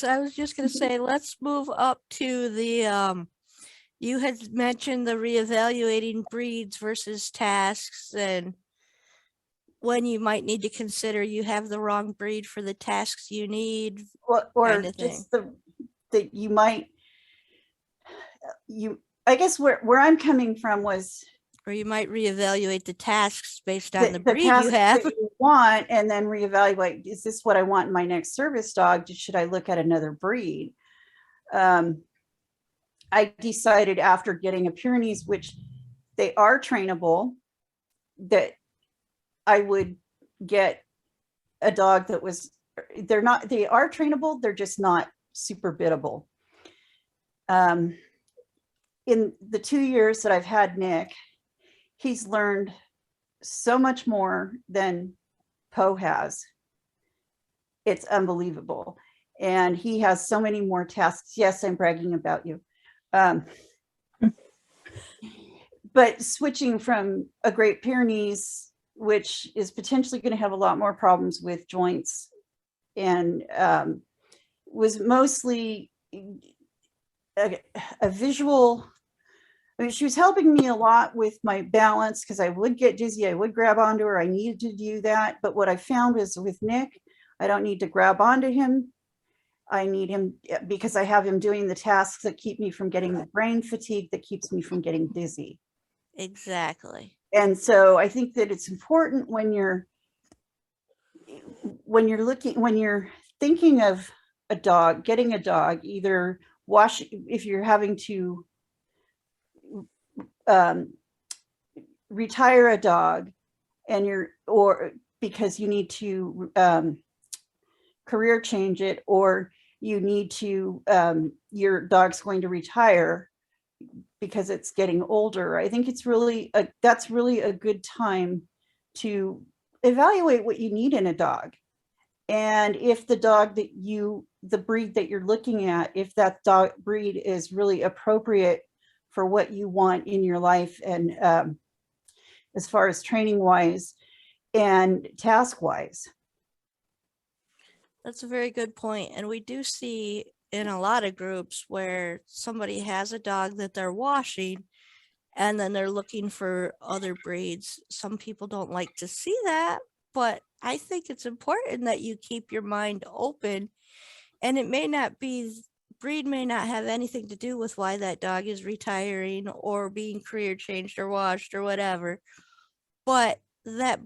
So I was just gonna say, let's move up to the you had mentioned the reevaluating breeds versus tasks and when you might need to consider you have the wrong breed for the tasks you need, kind or of thing. just the that you might you I guess where I'm coming from was Or you might reevaluate the tasks based on the the breed you tasks that have. you want, and then reevaluate, is this what I want in my next service dog? Should I look at another breed? um, I decided after getting a Pyrenees, which they are trainable, that I would get a dog that was, they are trainable, they're just not super biddable. um, in the 2 years that I've had Nick, he's learned so much more than Poe has. It's unbelievable. And he has so many more tasks. Yes, I'm bragging about you. Um, but switching from a Great Pyrenees, which is potentially going to have a lot more problems with joints, and was mostly a visual. I mean, she was helping me a lot with my balance because I would get dizzy. I would grab onto her. I needed to do that. But what I found is with Nick, I don't need to grab onto him. I need him because I have him doing the tasks that keep me from getting the brain fatigue, that keeps me from getting dizzy. Exactly. And so I think that it's important when you're thinking of a dog, getting a dog, either wash, if you're having to um, retire a dog and or because you need to career change it, or you need to, your dog's going to retire because it's getting older. I think that's really a good time to evaluate what you need in a dog. And if the the breed that you're looking at, if that dog breed is really appropriate for what you want in your life, and as far as training wise and task wise. That's a very good point. And we do see in a lot of groups where somebody has a dog that they're washing and then they're looking for other breeds. Some people don't like to see that, but I think it's important that you keep your mind open. And it may not be, breed may not have anything to do with why that dog is retiring or being career changed or washed or whatever, but that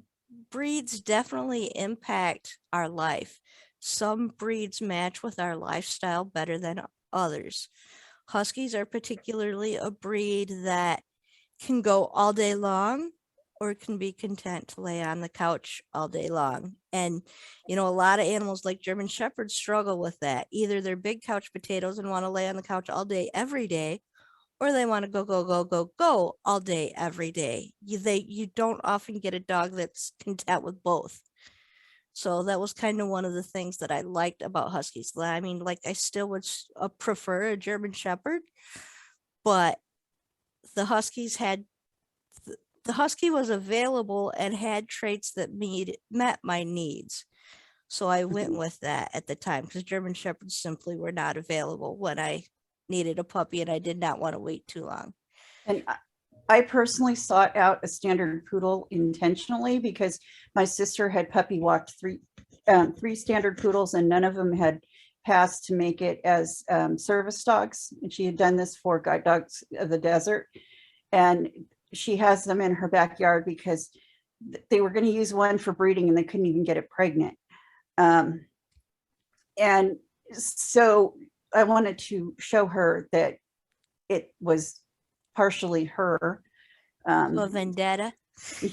breeds definitely impact our life. Some breeds match with our lifestyle better than others. Huskies are particularly a breed that can go all day long or can be content to lay on the couch all day long. And, you know, a lot of animals like German Shepherds struggle with that. Either they're big couch potatoes and want to lay on the couch all day, every day, or they want to go, go, go, go, go all day, every day. You don't often get a dog that's content with both. So that was kind of one of the things that I liked about Huskies. I mean, like I still would prefer a German Shepherd, but the Huskies had the Husky was available and had traits that met my needs. So I went with that at the time because German Shepherds simply were not available when I needed a puppy and I did not want to wait too long. And I personally sought out a standard poodle intentionally because my sister had puppy walked three standard poodles, and none of them had passed to make it as service dogs. And she had done this for guide dogs of the desert. And she has them in her backyard because they were going to use one for breeding and they couldn't even get it pregnant. And so I wanted to show her that it was partially her. A vendetta.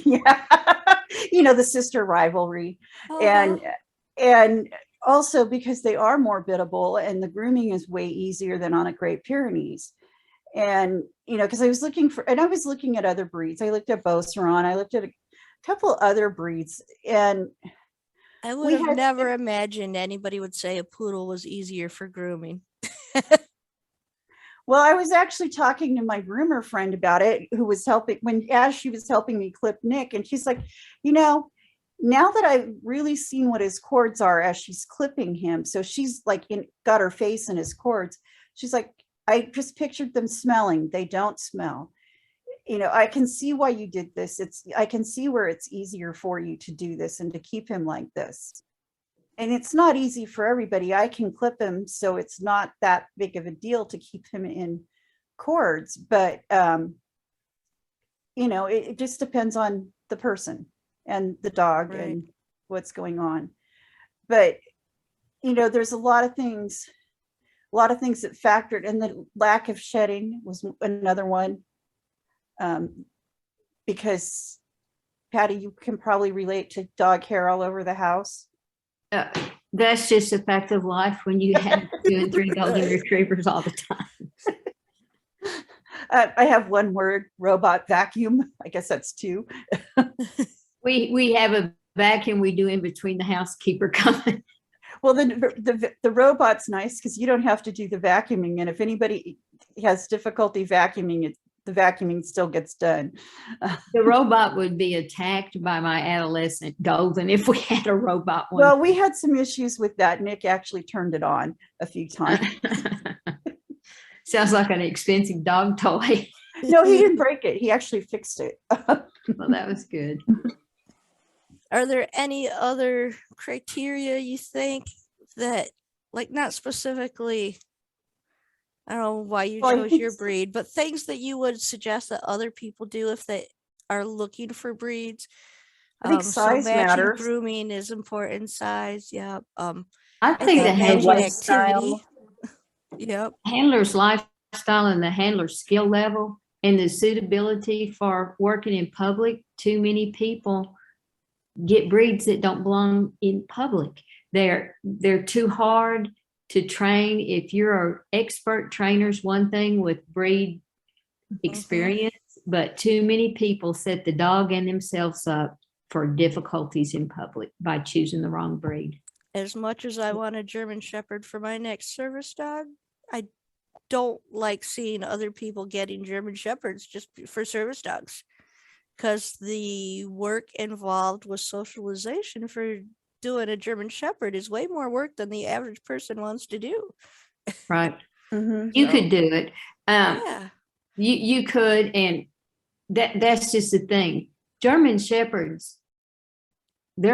Yeah, the sister rivalry. Uh-huh. And also because they are more biddable and the grooming is way easier than on a Great Pyrenees. And because I was looking at other breeds. I looked at Beauceron, I looked at a couple other breeds, and I would we have had never imagined anybody would say a poodle was easier for grooming. well, I was actually talking to my groomer friend about it, who was helping as she was helping me clip Nick, and she's like, you know, now that I've really seen what his cords are as she's clipping him, so she's like got her face in his cords. She's like, I just pictured them smelling. They don't smell. I can see why you did this. I can see where it's easier for you to do this and to keep him like this. And it's not easy for everybody. I can clip him, so it's not that big of a deal to keep him in cords, but it just depends on the person and the dog Right. and what's going on. But there's a lot of things that factored, and the lack of shedding was another one. Because Patty, you can probably relate to dog hair all over the house. That's just a fact of life when you have 2 and 3 golden retrievers all the time. I have one word: robot vacuum. I guess that's 2. We have a vacuum we do in between the housekeeper coming. Well, then the robot's nice because you don't have to do the vacuuming, and if anybody has difficulty vacuuming, the vacuuming still gets done. The robot would be attacked by my adolescent golden if we had a robot one. Well, we had some issues with that. Nick actually turned it on a few times. Sounds like an expensive dog toy. No, he didn't break it. He actually fixed it. Well, that was good. Are there any other criteria you think that, like, not specifically, I don't know why you Well, I chose think your breed, but things that you would suggest that other people do if they are looking for breeds? I think So size matching matters. grooming is important. Size, yeah. I think the matching handler's Yep. lifestyle and the handler's skill level and the suitability for working in public. Too many people get breeds that don't belong in public. They're too hard to train. If you're an expert trainer's one thing with breed experience, but too many people set the dog and themselves up for difficulties in public by choosing the wrong breed. As much as I want a German Shepherd for my next service dog, I don't like seeing other people getting German Shepherds just for service dogs, because the work involved with socialization for doing a German Shepherd is way more work than the average person wants to do. Right. Mm-hmm. You could do it. Yeah. You could, and that's just the thing. German Shepherds, they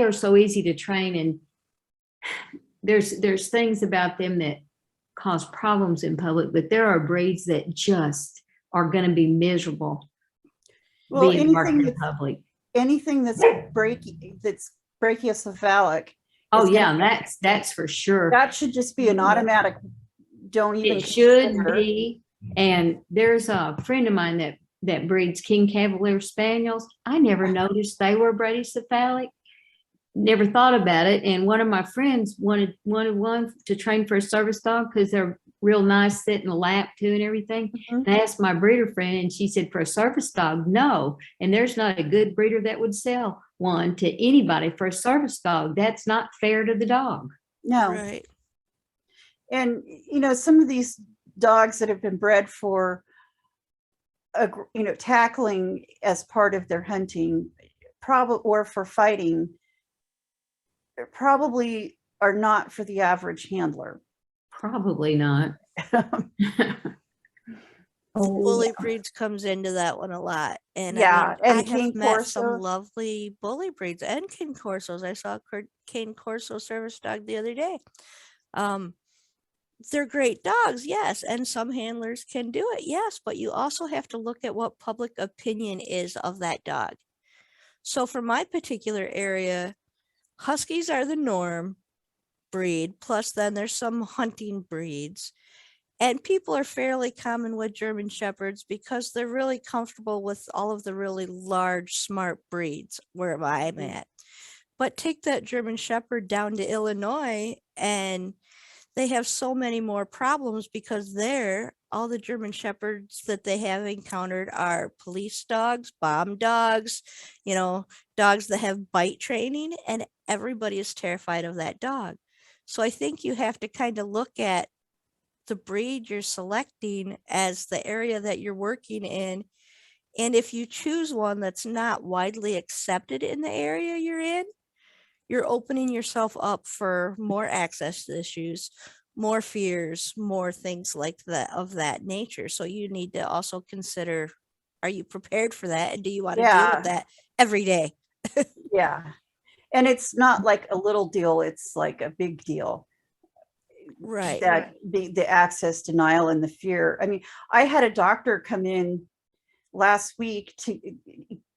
are so easy to train, and there's things about them that cause problems in public, but there are breeds that just are going to be miserable being marked in public. Anything that's brachiocephalic. Oh yeah, and that's for sure. That should just be an automatic. Don't even. It should be. And there's a friend of mine that breeds King Cavalier Spaniels. I never noticed they were bradycephalic. Never thought about it. And one of my friends wanted one to train for a service dog because they're real nice, sit in the lap too and everything. Mhm. And I asked my breeder friend, and she said, for a service dog, no. And there's not a good breeder that would sell one to anybody for a service dog. That's not fair to the dog. No. Right. And some of these dogs that have been bred for tackling as part of their hunting, or for fighting, probably are not for the average handler. Probably not. Bully breeds comes into that one a lot. And yeah, I and have Cane met some Corsos. lovely bully breeds and Cane Corsos. I saw a Cane Corso service dog the other day. They're great dogs, yes, and some handlers can do it, yes, but you also have to look at what public opinion is of that dog. So for my particular area, Huskies are the norm breed, plus then there's some hunting breeds. And people are fairly common with German Shepherds because they're really comfortable with all of the really large, smart breeds where I'm at. But take that German Shepherd down to Illinois and they have so many more problems because there, all the German Shepherds that they have encountered are police dogs, bomb dogs, dogs that have bite training, and everybody is terrified of that dog. So I think you have to kind of look at the breed you're selecting as the area that you're working in And if you choose one that's not widely accepted in the area you're in, you're opening yourself up for more access issues, more fears, more things like that of that nature. So you need to also consider, are you prepared for that? And do you want to deal with Yeah, that every day? yeah. And it's not like a little deal, it's like a big deal. Right. That the access denial and the fear. I mean, I had a doctor come in last week to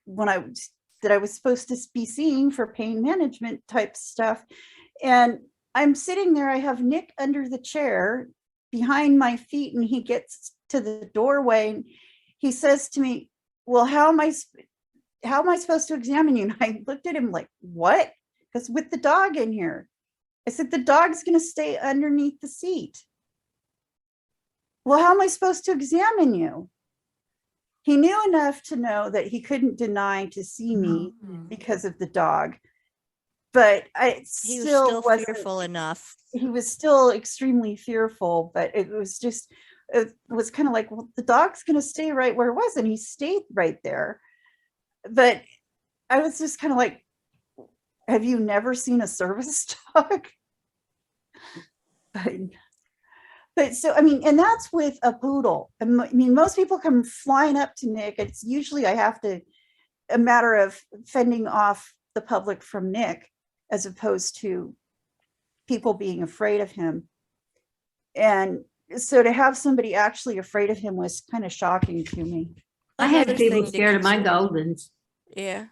when I was supposed to be seeing for pain management type stuff. And I'm sitting there, I have Nick under the chair behind my feet, and he gets to the doorway and he says to me, well, how am I supposed to examine you? And I looked at him like, what? Because with the dog in here. I said, the dog's going to stay underneath the seat. Well, how am I supposed to examine you? He knew enough to know that he couldn't deny to see me because of the dog. But I He was still still wasn't, fearful enough. he was still extremely fearful, but it was just, it was kind of like, well, the dog's going to stay right where it was. And he stayed right there. But I was just kind of like, have you never seen a service dog? But so, I mean, and that's with a poodle. I mean, most people come flying up to Nick. It's usually a matter of fending off the public from Nick, as opposed to people being afraid of him. And so to have somebody actually afraid of him was kind of shocking to me. I had Another people thing to scared of my consider. Goldens. Yeah.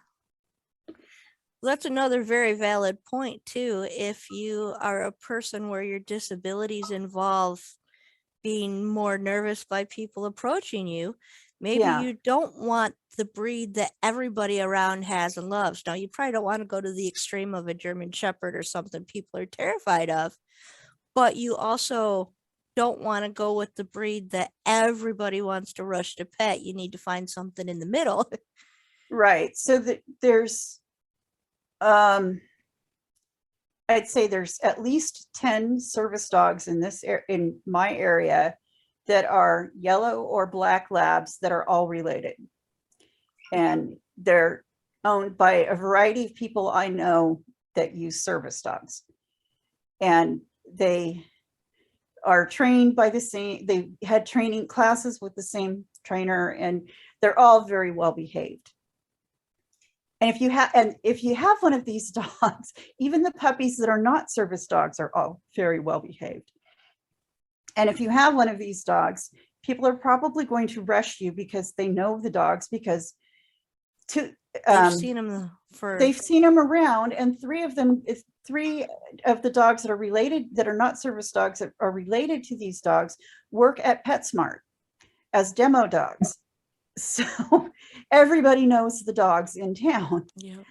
That's another very valid point too. If you are a person where your disabilities involve being more nervous by people approaching you, maybe Yeah. you don't want the breed that everybody around has and loves. Now, you probably don't want to go to the extreme of a German Shepherd or something people are terrified of, but you also don't want to go with the breed that everybody wants to rush to pet. You need to find something in the middle. Right. So that there's, I'd say there's at least 10 service dogs in in my area that are yellow or black labs that are all related. And they're owned by a variety of people I know that use service dogs. And they are trained by the same, they had training classes with the same trainer, and they're all very well behaved. And if you have one of these dogs, even the puppies that are not service dogs are all very well behaved. And if you have one of these dogs, people are probably going to rush you because they know the dogs, because They've seen them they've seen them around, and three of the dogs that are related, that are not service dogs, that are related to these dogs, work at PetSmart as demo dogs. So everybody knows the dogs in town. Yeah.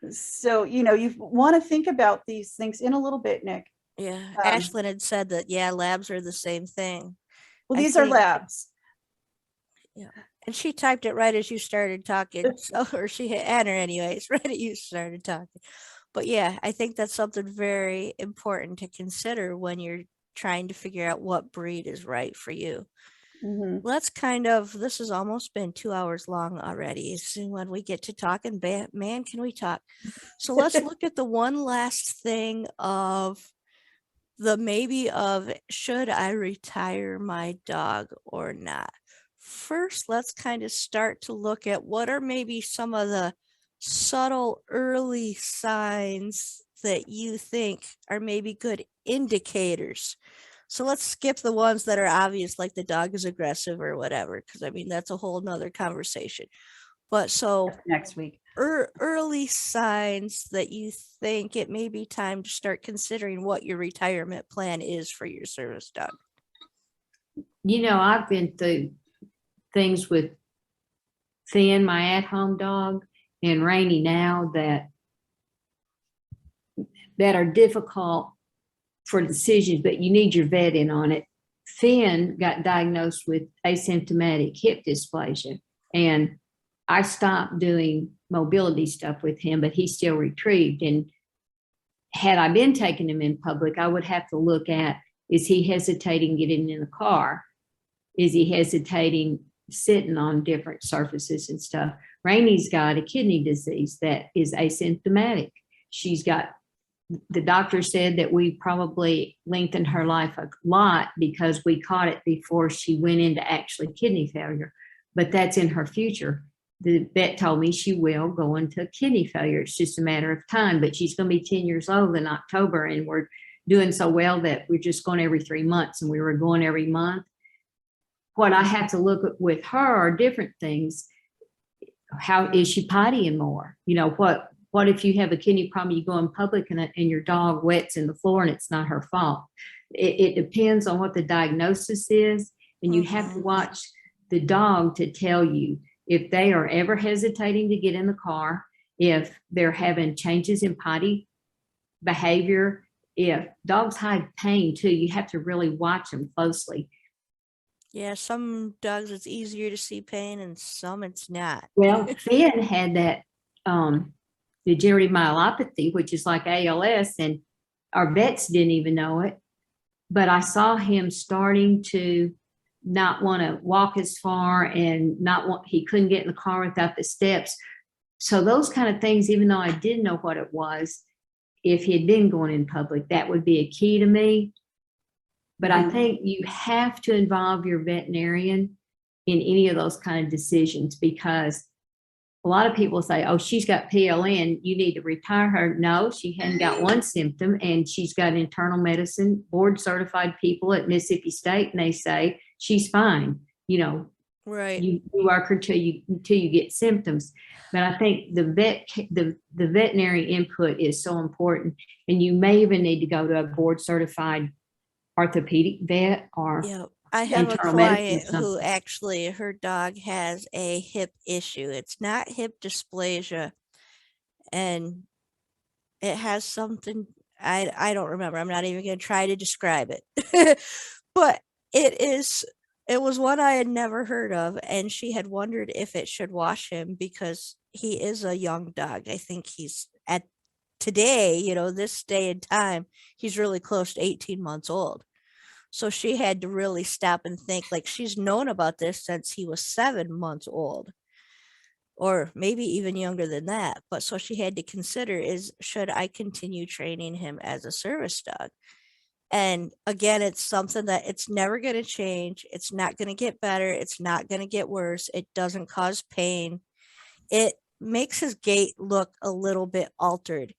So, you want to think about these things in a little bit, Nick. Yeah. Ashlyn had said that, yeah, labs are the same thing. Well, I these are think- labs. Yeah. And she typed it right as you started talking. So, or she hit enter anyways, right as you started talking. But yeah, I think that's something very important to consider when you're trying to figure out what breed is right for you. Mhm. Let's this has almost been 2 hours long already. Soon when we get to talking, man, can we talk? So let's look at the one last thing of should I retire my dog or not? First, let's kind of start to look at what are maybe some of the subtle early signs that you think are maybe good indicators. So let's skip the ones that are obvious, like the dog is aggressive or whatever, because I mean, that's a whole nother conversation. But so Next week. early signs that you think it may be time to start considering what your retirement plan is for your service dog. I've been through things with Finn, my at-home dog, and Rainy now that are difficult for decisions, but you need your vet in on it. Finn got diagnosed with asymptomatic hip dysplasia, and I stopped doing mobility stuff with him, but he still retrieved. And had I been taking him in public, I would have to look at, is he hesitating getting in the car? Is he hesitating sitting on different surfaces and stuff. Rainey's got a kidney disease that is asymptomatic. She's got, the doctor said that we probably lengthened her life a lot because we caught it before she went into actually kidney failure, but that's in her future. The vet told me she will go into kidney failure. It's just a matter of time, but she's going to be 10 years old in October, and we're doing so well that we're just going every 3 months, and we were going every month. What I have to look at with her are different things. How is she pottying more? You know, what if you have a kidney problem, you go in public and your dog wets in the floor and it's not her fault? It depends on what the diagnosis is, and you have to watch the dog to tell you if they are ever hesitating to get in the car, if they're having changes in potty behavior. If dogs hide pain too, you have to really watch them closely. Yeah, some dogs it's easier to see pain and some it's not. Well, Finn had that degenerative myelopathy, which is like ALS, and our vets didn't even know it. But I saw him starting to not want to walk as far and he couldn't get in the car without the steps. So those kind of things, even though I didn't know what it was, if he had been going in public, that would be a key to me. But I think you have to involve your veterinarian in any of those kind of decisions, because a lot of people say, oh, she's got PLN, you need to retire her. No, she hadn't got one symptom, and she's got internal medicine board certified people at Mississippi State, and they say she's fine. You know, Right. you work her till you get symptoms. But I think the veterinary input is so important, and you may even need to go to a board certified orthopedic vet or Yeah, I have a internal medicine or client who something. actually her dog has a hip issue. It's not hip dysplasia, and it has something I don't remember. I'm not even going to try to describe it. But it was one I had never heard of, and she had wondered if it should wash him because he is a young dog. I think he's at today, this day and time, he's really close to 18 months old. So she had to really stop and think, like, she's known about this since he was 7 months old, or maybe even younger than that. But so she had to consider should I continue training him as a service dog? And again, it's something that it's never going to change. It's not going to get better. It's not going to get worse. It doesn't cause pain. It makes his gait look a little bit altered.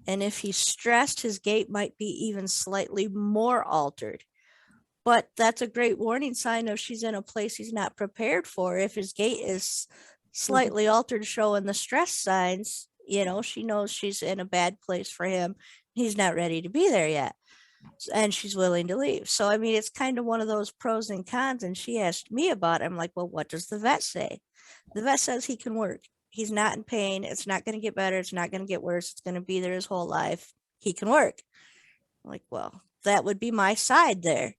And if he's stressed, his gait might be even slightly more altered. But that's a great warning sign of she's in a place he's not prepared for. If his gait is slightly altered, showing the stress signs, she knows she's in a bad place for him. He's not ready to be there yet. And she's willing to leave. So, I mean, it's kind of one of those pros and cons. And she asked me about it. I'm like, well, what does the vet say? The vet says he can work. He's not in pain. It's not going to get better. It's not going to get worse. It's going to be there his whole life. He can work. I'm like, well, that would be my side there.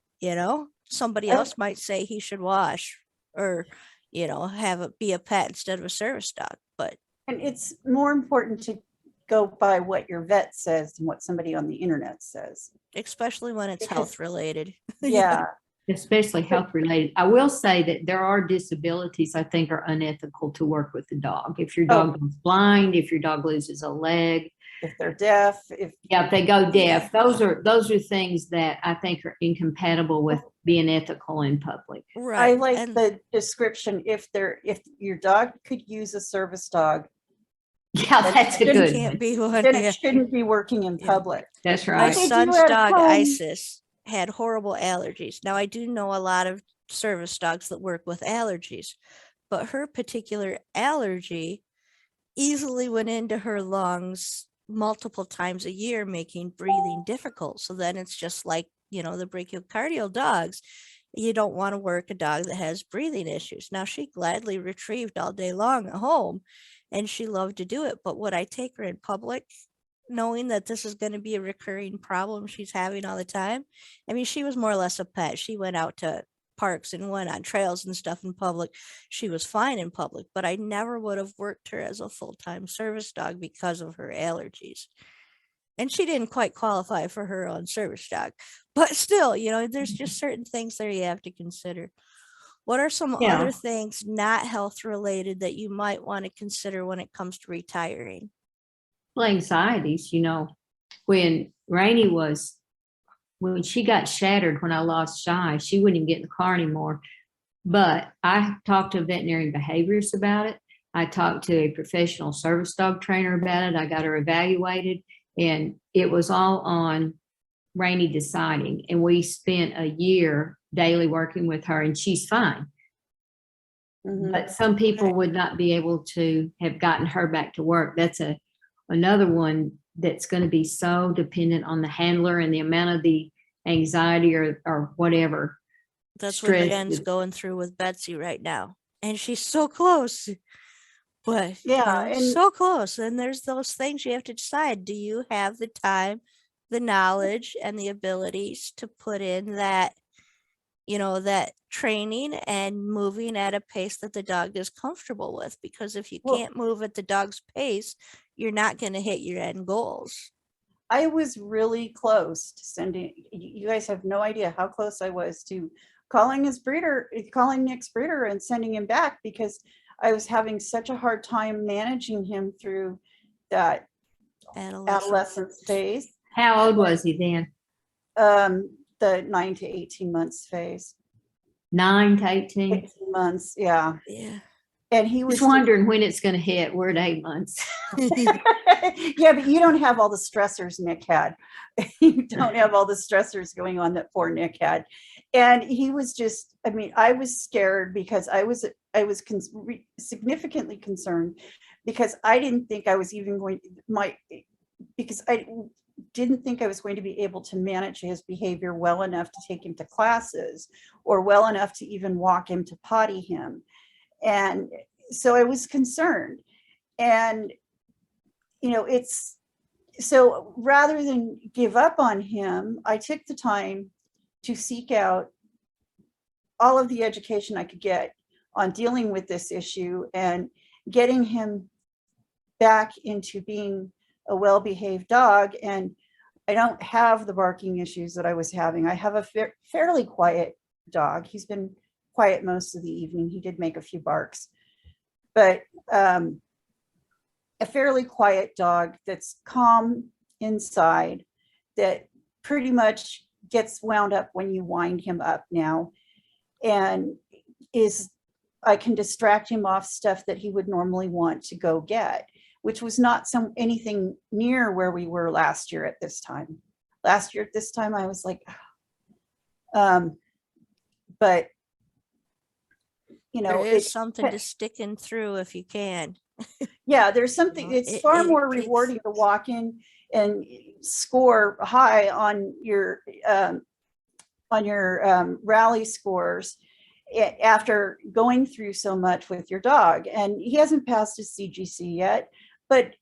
Somebody else might say he should wash or, have it be a pet instead of a service dog. But And it's more important to go by what your vet says than what somebody on the internet says. especially when it's Because- health related. Yeah. Especially health related. I will say that there are disabilities I think are unethical to work with the dog. If your dog goes blind, if your dog loses a leg, If they're deaf, if they go deaf, those are things that I think are incompatible with being ethical in public. Right. I like and the description, if your dog could use a service dog, Yeah, that's a Then good can't one. be one. then Yeah. it shouldn't be working in Yeah. public. That's My right. They do son's at dog, home. Isis, had horrible allergies. Now, I do know a lot of service dogs that work with allergies, but her particular allergy easily went into her lungs multiple times a year, making breathing difficult. So then it's just like, the brachiocardal dogs. You don't want to work a dog that has breathing issues. Now, she gladly retrieved all day long at home, and she loved to do it. But would I take her in public, knowing that this is going to be a recurring problem she's having all the time? I mean, she was more or less a pet. She went out to parks and went on trails and stuff in public. She was fine in public, but I never would have worked her as a full-time service dog because of her allergies. And she didn't quite qualify for her own service dog. But still, there's just certain things there you have to consider. What are some Yeah. other things not health related that you might want to consider when it comes to retiring? Well, anxieties, when when she got shattered, when I lost Shy, she wouldn't even get in the car anymore. But I talked to a veterinary behaviorist about it. I talked to a professional service dog trainer about it. I got her evaluated, and it was all on Rainey deciding. And we spent a year daily working with her, and she's fine. Mhm. But some people would not be able to have gotten her back to work. That's another one that's going to be so dependent on the handler and the amount of the anxiety or whatever. That's what stress Jen's that- going through with Betsy right now. And she's so close. But Yeah, and so close. And there's those things you have to decide. Do you have the time, the knowledge, and the abilities to put in that, that training and moving at a pace that the dog is comfortable with? Because if you well, can't move at the dog's pace, you're not going to hit your end goals. I was really close to sending, you guys have no idea how close I was to calling Nick's breeder and sending him back, because I was having such a hard time managing him through that adolescence phase. How old was he then? The 9 to 18 months phase. 9 to 18? 18 months, yeah. Yeah. And he was Just wondering when it's going to hit. We're at 8 months. Yeah, but you don't have all the stressors Nick had. You don't have all the stressors going on that poor Nick had. And he was just, I was scared because I was significantly concerned, because I didn't think I was even going because I didn't think I was going to be able to manage his behavior well enough to take him to classes, or well enough to even walk him to potty him. And so I was concerned. And it's so rather than give up on him, I took the time to seek out all of the education I could get on dealing with this issue and getting him back into being a well-behaved dog. And I don't have the barking issues that I was having. I have a fairly quiet dog. He's been quiet most of the evening. He did make a few barks, but a fairly quiet dog that's calm inside, that pretty much gets wound up when you wind him up now, and I can distract him off stuff that he would normally want to go get, which was not anything near where we were last year at this time. Last year at this time, I was like, but there is something to sticking through if you can. Yeah, there's something, it's far more rewarding to walk in and score high on your rally scores after going through so much with your dog. And he hasn't passed his CGC yet, but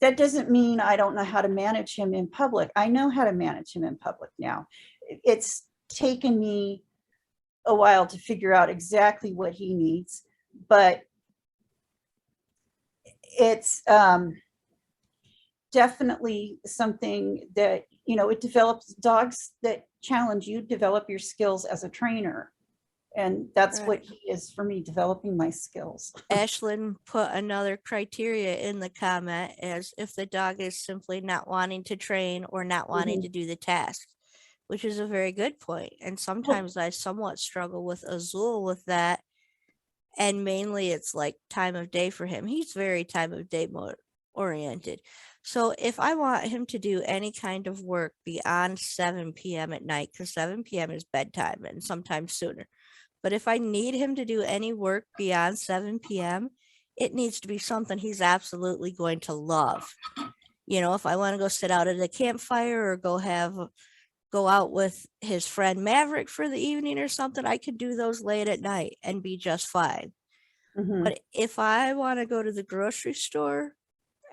that doesn't mean I don't know how to manage him in public. I know how to manage him in public now. It's taken me a while to figure out exactly what he needs, but it's definitely something that, it develops dogs that challenge you, develop your skills as a trainer. And that's Right. what he is for me, developing my skills. Ashlyn put another criteria in the comment as if the dog is simply not wanting to train or not wanting to do the task, which is a very good point. And sometimes I somewhat struggle with Azul with that. And mainly it's like time of day for him. He's very time of day oriented. So if I want him to do any kind of work beyond 7 p.m. at night, because 7 p.m. is bedtime and sometimes sooner. But if I need him to do any work beyond 7 p.m., it needs to be something he's absolutely going to love. If I want to go sit out at a campfire or go out with his friend Maverick for the evening or something, I could do those late at night and be just fine. Mhm. But if I want to go to the grocery store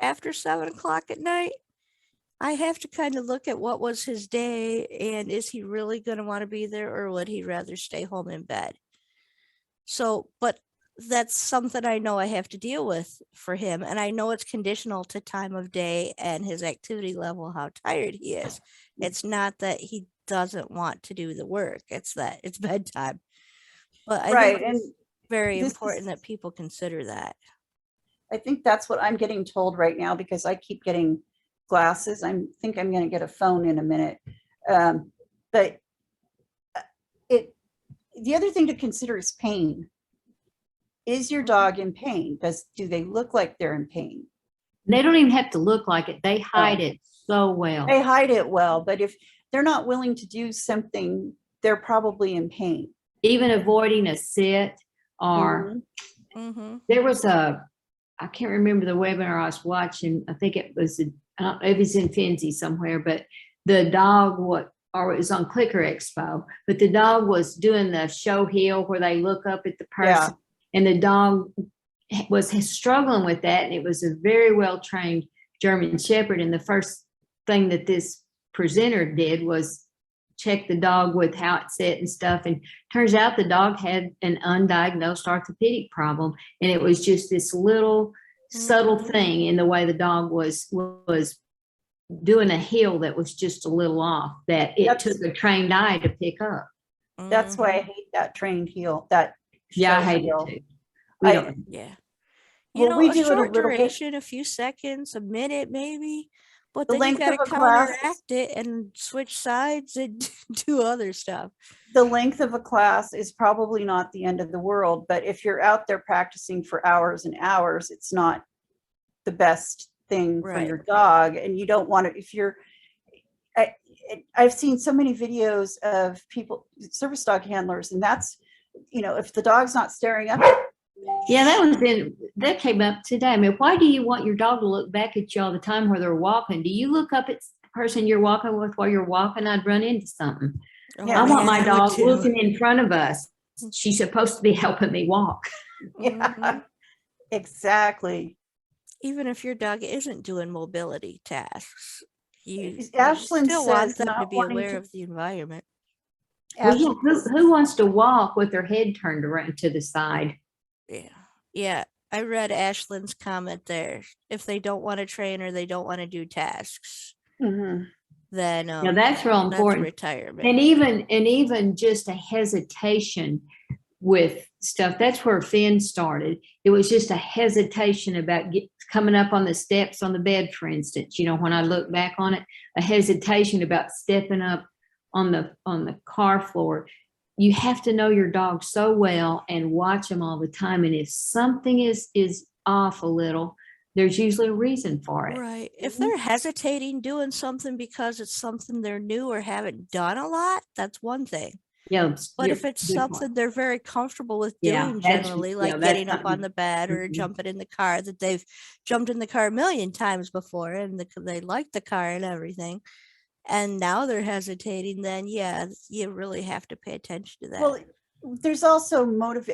after 7 o'clock at night, I have to kind of look at what was his day and is he really going to want to be there, or would he rather stay home in bed? So, but that's something I know I have to deal with for him. And I know it's conditional to time of day and his activity level, how tired he is. It's not that he doesn't want to do the work. It's that it's bedtime. But I Right, think and it's very this important is, that people consider that. I think that's what I'm getting told right now because I keep getting glasses. I think I'm going to get a phone in a minute. But it, the other thing to consider is pain. Is your dog in pain? Do they look like they're in pain? They don't even have to look like it. They hide No. it so well. They hide it well, but if they're not willing to do something, they're probably in pain. Even avoiding a sit or Mhm. Mm-hmm. there was I can't remember the webinar I was watching. I think it was, I don't know if it's in Finzi somewhere, but the dog, or it was on Clicker Expo, but the dog was doing the show heel where they look up at the person and the dog was struggling with that. And it was a very well-trained German Shepherd. And the first thing that this presenter did was check the dog with how it sat and stuff. And turns out the dog had an undiagnosed orthopedic problem. And it was just this little subtle thing in the way the dog was doing a heel that was just a little off that it took a trained eye to pick up. That's why I hate that trained heel. That Yeah, I show hate heel. it too. We don't. Yeah. You Well, know, we a do it a short little bit. duration, a few seconds, a minute maybe, but The then you length got of to a class, counteract it and switch sides and do other stuff. the length of a class is probably not the end of the world, but if you're out there practicing for hours and hours, it's not the best thing for Right. your dog. And you don't want to, if you're, I've seen so many videos of people, service dog handlers, and that's, you know, if the dog's not staring up, Yeah, that came up today. I mean, why do you want your dog to look back at you all the time where they're walking? Do you look up at the person you're walking with while you're walking? I'd run into something. Yeah, I want my I would dog too. looking in front of us. She's supposed to be helping me walk. yeah, exactly. Even if your dog isn't doing mobility tasks, you Ashlyn still want says them to not be wanting aware to, of the environment. Well, yeah, Ashlyn says, who wants to walk with their head turned around to the side? Yeah. Yeah. I read Ashlyn's comment there. If they don't want to train or they don't want to do tasks, mhm. then Now that's real that's important. retirement. And even just a hesitation with stuff. That's where Finn started. It was just a hesitation about coming up on the steps on the bed, for instance. You know, when I look back on it, a hesitation about stepping up on the car floor. You have to know your dog so well and watch them all the time. And if something is off a little, there's usually a reason for it. Right. If they're hesitating doing something because it's something they're new or haven't done a lot, that's one thing. Yeah, But if it's something they're very comfortable with Yeah, doing that's- generally, yeah, like that's getting up on something- the bed or Mhm. jumping in the car, that they've jumped in the car a million times before and they like the car and everything, and now they're hesitating, then yeah, you really have to pay attention to that. Well, there's also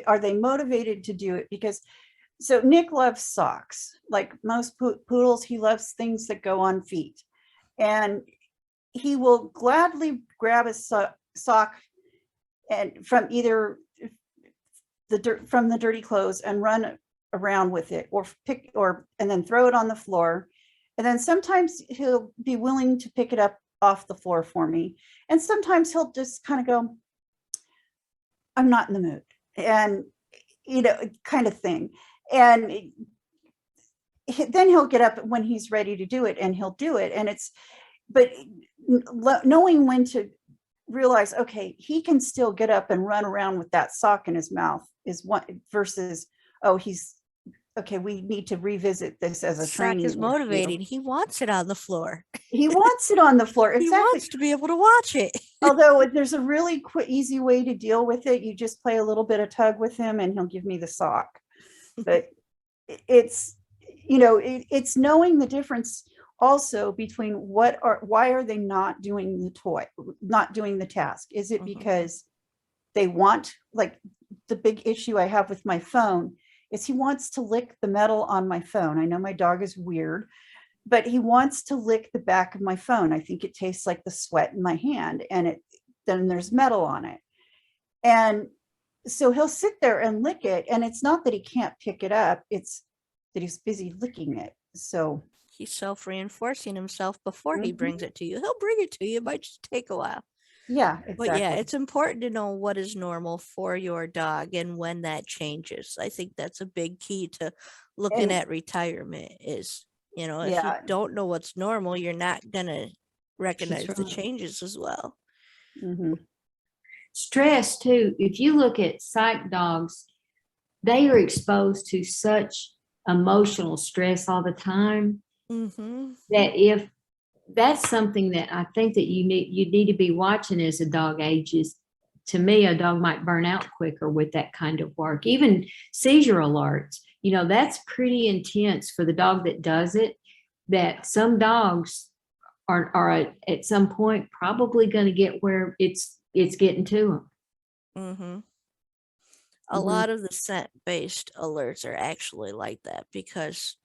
are they motivated to do it? Because so Nick loves socks. Like most poodles, he loves things that go on feet. And he will gladly grab a sock and from either from the dirty clothes and run around with it and then throw it on the floor. And then sometimes he'll be willing to pick it up off the floor for me. And sometimes he'll just kind of go, I'm not in the mood. And, you know, kind of thing. And then he'll get up when he's ready to do it and he'll do it. And but knowing when to realize, okay, he can still get up and run around with that sock in his mouth is one versus, oh, okay, we need to revisit this as a Sock training is issue. motivating. He wants it on the floor. He wants it on the floor. He Exactly. wants to be able to watch it. Although there's a really easy way to deal with it. You just play a little bit of tug with him and he'll give me the sock. But it's, you know, it's knowing the difference also between why are they not doing the task? Is it because they want, like the big issue I have with my phone is he wants to lick the metal on my phone. I know my dog is weird, but he wants to lick the back of my phone. I think it tastes like the sweat in my hand and then there's metal on it. And so he'll sit there and lick it. And it's not that he can't pick it up. It's that he's busy licking it. So he's self-reinforcing himself before he brings it to you. He'll bring it to you. It might just take a while. Yeah, But yeah, exactly. it's important to know what is normal for your dog and when that changes. I think that's a big key to looking And at retirement is, if you yeah, don't know what's normal, you're not gonna recognize the right. changes as well. mhm. Stress too. If you look at psych dogs, they are exposed to such emotional stress all the time Mm-hmm. that if that's something that I think that you need to be watching as a dog ages. To me, a dog might burn out quicker with that kind of work. Even seizure alerts, that's pretty intense for the dog that does it. That some dogs are at some point probably going to get where it's getting to them. Mm-hmm. A Mhm. lot of the scent-based alerts are actually like that because,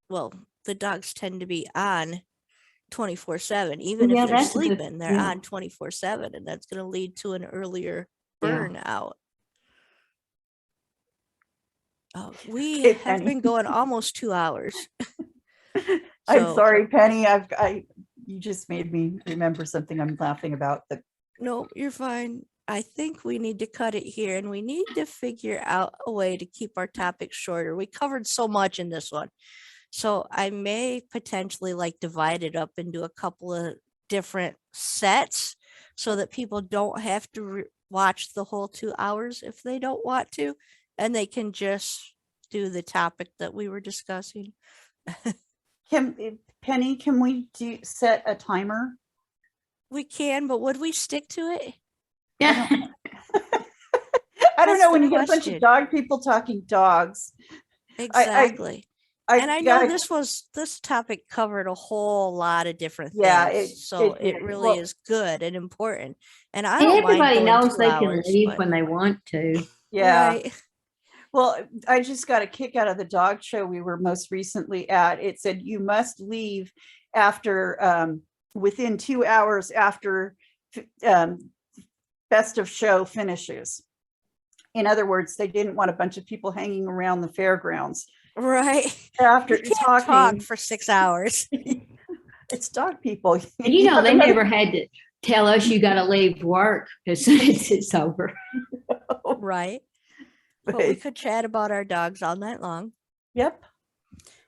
well, the dogs tend to be on 24/7. Even if Yeah, they're that's a good. sleeping, they're Yeah, on 24/7, and that's going to lead to an earlier yeah. burnout. We Okay, have Penny. been going almost 2 hours. I'm So, sorry, Penny. You just made me remember something I'm laughing about. no, you're fine. I think we need to cut it here and we need to figure out a way to keep our topics shorter. We covered so much in this one. So I may potentially like divide it up into a couple of different sets so that people don't have to watch the whole 2 hours if they don't want to, and they can just do the topic that we were discussing. Penny, can we set a timer? We can, but would we stick to it? Yeah. I don't That's know, the when you get a bunch of question. dog people talking dogs. Exactly. I And I know got this topic covered a whole lot of different yeah, things, so it it did. really Well, is good and important. And I don't mind Everybody going knows two they can hours, leave but when they want to. yeah. right. Well, I just got a kick out of the dog show we were most recently at. It said you must leave after within 2 hours after best of show finishes. In other words, they didn't want a bunch of people hanging around the fairgrounds Right. after You can't talk talking. for 6 hours. It's dog people. And You have they to make- never had to tell us you got to leave work as soon as it's over. Right. But we could chat about our dogs all night long. Yep.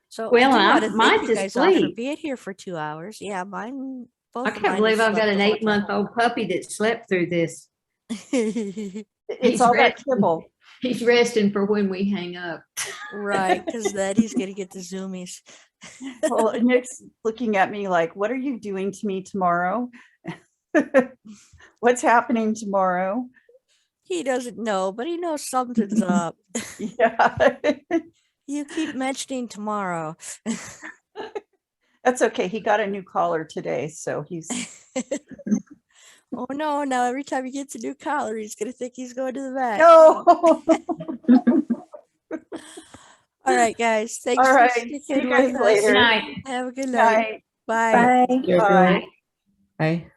So Well, I do want to thank mine's you guys all for asleep. being here for 2 hours. Yeah, mine, both I of can't mine have believe I've got slept an the whole 8-month-old puppy that slept through this. time. It's all that kibble. He's resting for when we hang up. Right, because then he's gonna get the zoomies. Well, Nick's looking at me like, what are you doing to me tomorrow? What's happening tomorrow? He doesn't know, but he knows something's up. Yeah. You keep mentioning tomorrow. That's okay. He got a new collar today, so he's Oh no, now every time he gets a new collar, he's gonna think he's going to the vet. no. All right, guys. Thanks All for right. See sticking you guys with us. later. Good night. Have a good night. Night. Bye. Bye. Bye. Bye.